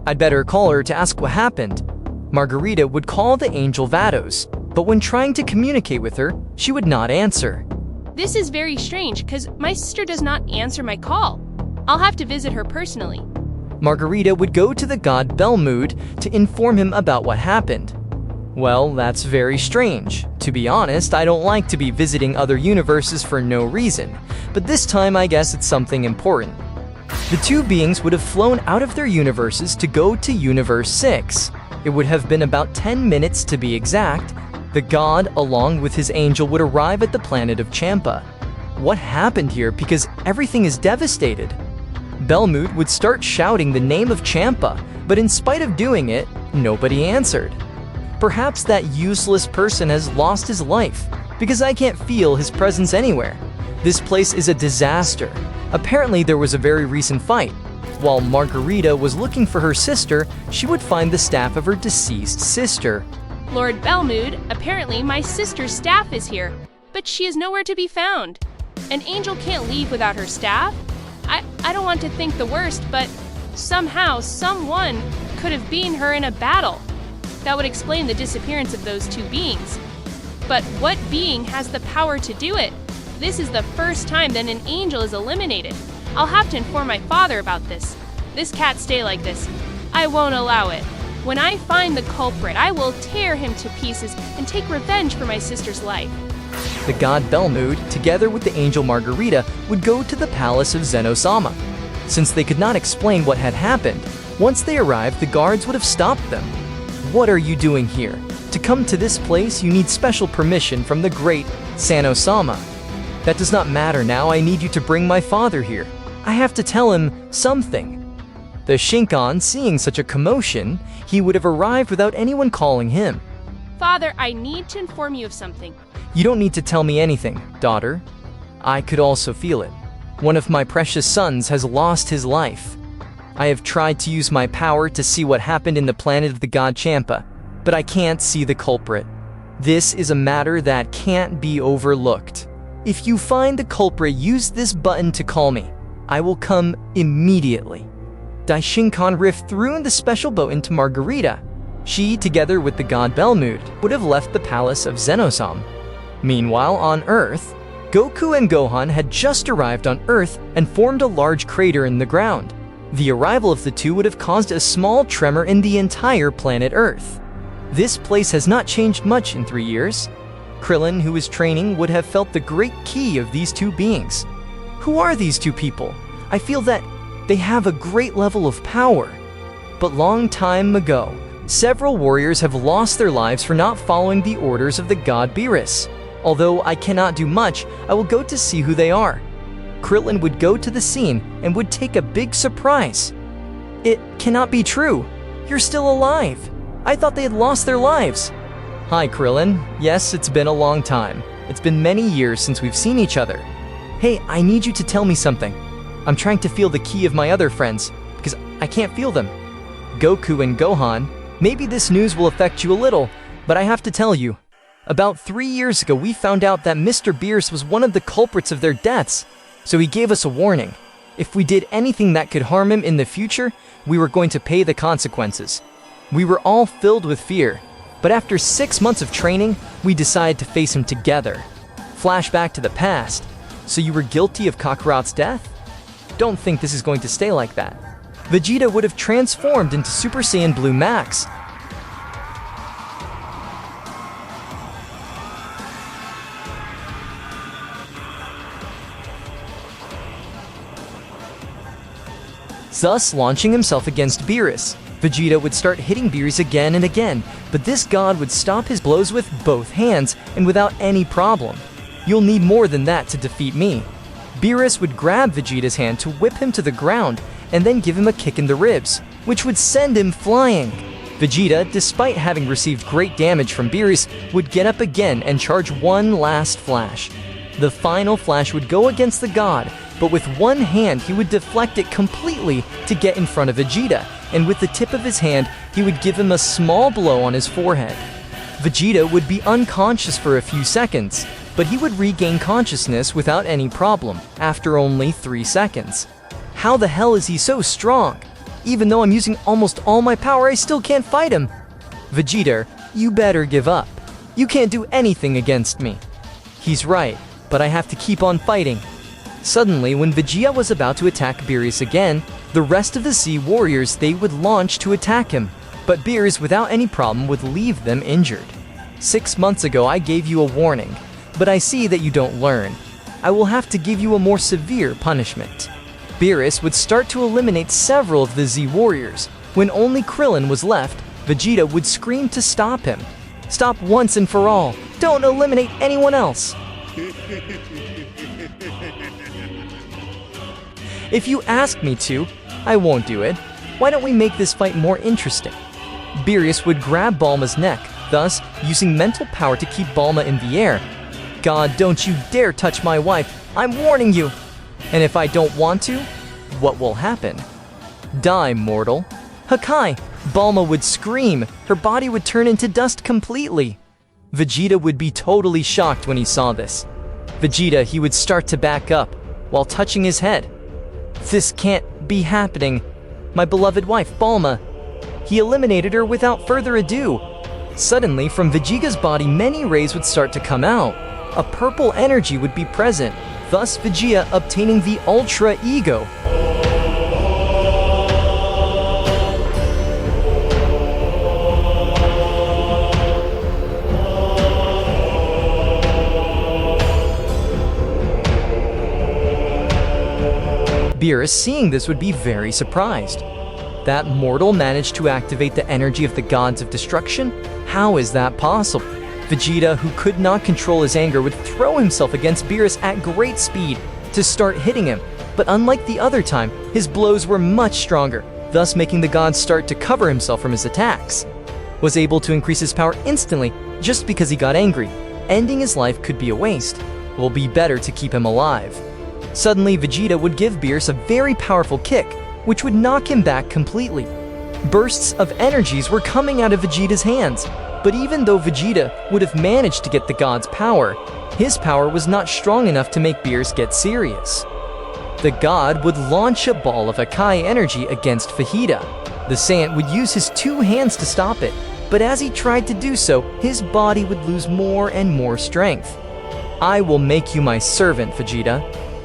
I'd better call her to ask what happened. Margarita would call the angel Vados, but when trying to communicate with her, she would not answer. This is very strange because my sister does not answer my call. I'll have to visit her personally. Margarita would go to the god Belmood to inform him about what happened. Well, that's very strange. To be honest, I don't like to be visiting other universes for no reason, but this time I guess it's something important. The two beings would have flown out of their universes to go to Universe 6. It would have been about 10 minutes to be exact. The god, along with his angel, would arrive at the planet of Champa. What happened here, because everything is devastated? Belmood would start shouting the name of Champa, but in spite of doing it, nobody answered. Perhaps that useless person has lost his life, because I can't feel his presence anywhere. This place is a disaster. Apparently there was a very recent fight. While Margarita was looking for her sister, she would find the staff of her deceased sister. Lord Belmood, apparently my sister's staff is here, but she is nowhere to be found. An angel can't leave without her staff? I don't want to think the worst, but somehow someone could have beaten her in a battle. That would explain the disappearance of those two beings. But what being has the power to do it? This is the first time that an angel is eliminated. I'll have to inform my father about this. This can't stay like this. I won't allow it. When I find the culprit, I will tear him to pieces and take revenge for my sister's life. The god Belmood, together with the angel Margarita, would go to the palace of Zeno-sama. Since they could not explain what had happened, once they arrived, the guards would have stopped them. What are you doing here? To come to this place, you need special permission from the great Zeno-sama. That does not matter now. I need you to bring my father here. I have to tell him something. The Shinkan, seeing such a commotion, he would have arrived without anyone calling him. Father, I need to inform you of something. You don't need to tell me anything, daughter. I could also feel it. One of my precious sons has lost his life. I have tried to use my power to see what happened in the planet of the god Champa, but I can't see the culprit. This is a matter that can't be overlooked. If you find the culprit, use this button to call me. I will come immediately. Daishinkan riffed through the special button to Margarita. She, together with the god Belmood, would have left the palace of Zenosam. Meanwhile, on Earth, Goku and Gohan had just arrived on Earth and formed a large crater in the ground. The arrival of the two would have caused a small tremor in the entire planet Earth. This place has not changed much in 3 years. Krillin, who was training, would have felt the great key of these two beings. Who are these two people? I feel that they have a great level of power. But long time ago, several warriors have lost their lives for not following the orders of the god Beerus. Although I cannot do much, I will go to see who they are. Krillin would go to the scene and would take a big surprise. It cannot be true. You're still alive. I thought they had lost their lives. Hi, Krillin. Yes, it's been a long time. It's been many years since we've seen each other. Hey, I need you to tell me something. I'm trying to feel the key of my other friends, because I can't feel them. Goku and Gohan, maybe this news will affect you a little, but I have to tell you. About 3 years ago, we found out that Mr. Beerus was one of the culprits of their deaths, so he gave us a warning. If we did anything that could harm him in the future, we were going to pay the consequences. We were all filled with fear, but after 6 months of training, we decided to face him together. Flashback to the past. So you were guilty of Kakarot's death? Don't think this is going to stay like that. Vegeta would have transformed into Super Saiyan Blue Max. Thus launching himself against Beerus. Vegeta would start hitting Beerus again and again, but this god would stop his blows with both hands and without any problem. You'll need more than that to defeat me. Beerus would grab Vegeta's hand to whip him to the ground and then give him a kick in the ribs, which would send him flying. Vegeta, despite having received great damage from Beerus, would get up again and charge one last flash. The final flash would go against the god, but with one hand he would deflect it completely to get in front of Vegeta, and with the tip of his hand he would give him a small blow on his forehead. Vegeta would be unconscious for a few seconds, but he would regain consciousness without any problem after only 3 seconds. How the hell is he so strong? Even though I'm using almost all my power, I still can't fight him. Vegeta, you better give up. You can't do anything against me. He's right, but I have to keep on fighting. Suddenly, when Vegeta was about to attack Beerus again, the rest of the Sea Warriors they would launch to attack him. But Beerus, without any problem, would leave them injured. 6 months ago, I gave you a warning, but I see that you don't learn. I will have to give you a more severe punishment. Beerus would start to eliminate several of the Z Warriors. When only Krillin was left, Vegeta would scream to stop him. Stop once and for all. Don't eliminate anyone else. If you ask me to, I won't do it. Why don't we make this fight more interesting? Beerus would grab Bulma's neck, thus using mental power to keep Bulma in the air. God, don't you dare touch my wife. I'm warning you. And if I don't want to, what will happen? Die, mortal. Hakai! Bulma would scream. Her body would turn into dust completely. Vegeta would be totally shocked when he saw this. Vegeta, he would start to back up, while touching his head. This can't be happening. My beloved wife, Bulma. He eliminated her without further ado. Suddenly, from Vegeta's body, many rays would start to come out. A purple energy would be present, thus Vegeta obtaining the Ultra Ego. Beerus, seeing this, would be very surprised. That mortal managed to activate the energy of the gods of destruction? How is that possible? Vegeta, who could not control his anger, would throw himself against Beerus at great speed to start hitting him. But unlike the other time, his blows were much stronger, thus making the god start to cover himself from his attacks. Was able to increase his power instantly just because he got angry. Ending his life could be a waste. It will be better to keep him alive. Suddenly, Vegeta would give Beerus a very powerful kick, which would knock him back completely. Bursts of energies were coming out of Vegeta's hands, but even though Vegeta would have managed to get the god's power, his power was not strong enough to make Beerus get serious. The god would launch a ball of Hakai energy against Vegeta. The Saiyan would use his 2 hands to stop it, but as he tried to do so, his body would lose more and more strength. I will make you my servant, Vegeta.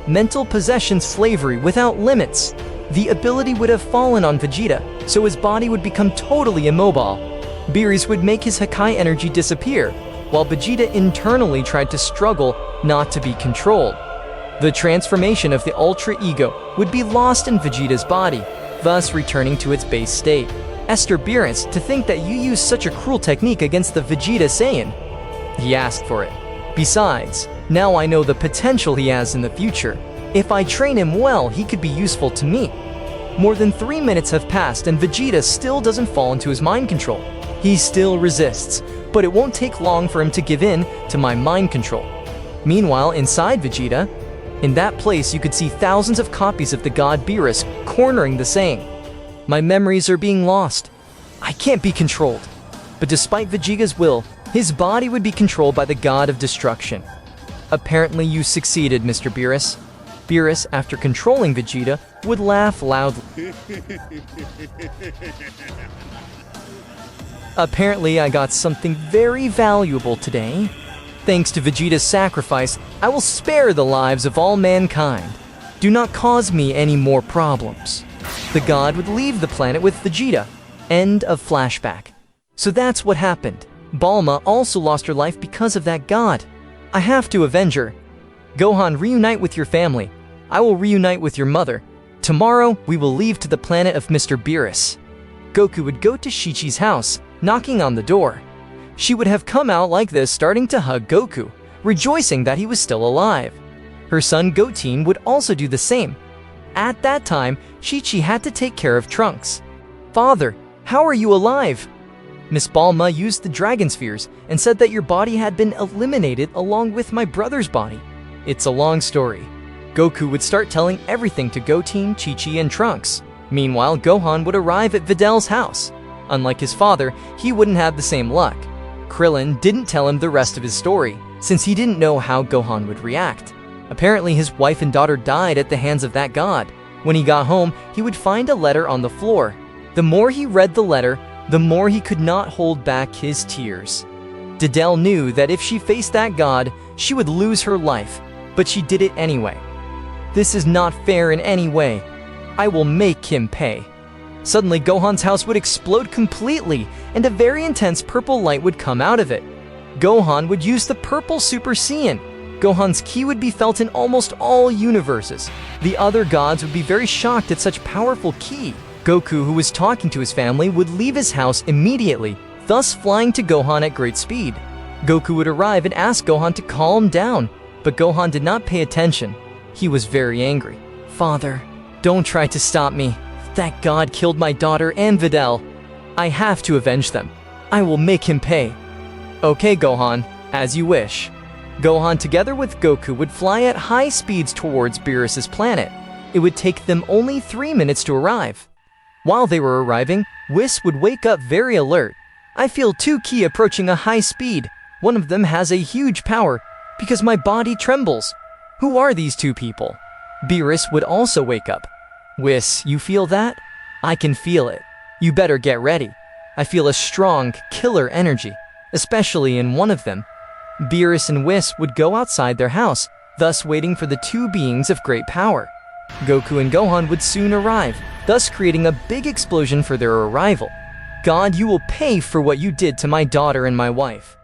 Mental possession slavery without limits. The ability would have fallen on Vegeta, so his body would become totally immobile. Beerus would make his Hakai energy disappear, while Vegeta internally tried to struggle not to be controlled. The transformation of the Ultra Ego would be lost in Vegeta's body, thus returning to its base state. Esther, Beerus, to think that you used such a cruel technique against the Vegeta Saiyan. He asked for it. Besides, now I know the potential he has in the future. If I train him well, he could be useful to me. More than 3 minutes have passed and Vegeta still doesn't fall into his mind control. He still resists, but it won't take long for him to give in to my mind control. Meanwhile, inside Vegeta, in that place you could see thousands of copies of the god Beerus cornering the Saiyan. My memories are being lost. I can't be controlled. But despite Vegeta's will, his body would be controlled by the god of destruction. Apparently you succeeded, Mr. Beerus. Beerus, after controlling Vegeta, would laugh loudly. Apparently I got something very valuable today. Thanks to Vegeta's sacrifice, I will spare the lives of all mankind. Do not cause me any more problems. The god would leave the planet with Vegeta. End of flashback. So that's what happened. Bulma also lost her life because of that god. I have to avenge her. Gohan, reunite with your family. I will reunite with your mother. Tomorrow, we will leave to the planet of Mr. Beerus. Goku would go to Chi-Chi's house, knocking on the door. She would have come out like this, starting to hug Goku, rejoicing that he was still alive. Her son Goten would also do the same. At that time, Chi-Chi had to take care of Trunks. Father, how are you alive? Miss Bulma used the Dragon Spheres and said that your body had been eliminated along with my brother's body. It's a long story. Goku would start telling everything to Goten, Chi-Chi, and Trunks. Meanwhile, Gohan would arrive at Videl's house. Unlike his father, he wouldn't have the same luck. Krillin didn't tell him the rest of his story, since he didn't know how Gohan would react. Apparently, his wife and daughter died at the hands of that god. When he got home, he would find a letter on the floor. The more he read the letter, the more he could not hold back his tears. Dedel knew that if she faced that god, she would lose her life, but she did it anyway. This is not fair in any way. I will make him pay. Suddenly, Gohan's house would explode completely, and a very intense purple light would come out of it. Gohan would use the purple Super Saiyan. Gohan's ki would be felt in almost all universes. The other gods would be very shocked at such powerful ki. Goku, who was talking to his family, would leave his house immediately, thus flying to Gohan at great speed. Goku would arrive and ask Gohan to calm down, but Gohan did not pay attention. He was very angry. Father, don't try to stop me. That god killed my daughter and Videl. I have to avenge them. I will make him pay. Okay, Gohan, as you wish. Gohan together with Goku would fly at high speeds towards Beerus's planet. It would take them only 3 minutes to arrive. While they were arriving, Whis would wake up very alert. I feel two ki approaching a high speed. One of them has a huge power because my body trembles. Who are these two people? Beerus would also wake up. Whis, you feel that? I can feel it. You better get ready. I feel a strong killer energy, especially in one of them. Beerus and Whis would go outside their house, thus waiting for the two beings of great power. Goku and Gohan would soon arrive, thus creating a big explosion for their arrival. God, you will pay for what you did to my daughter and my wife.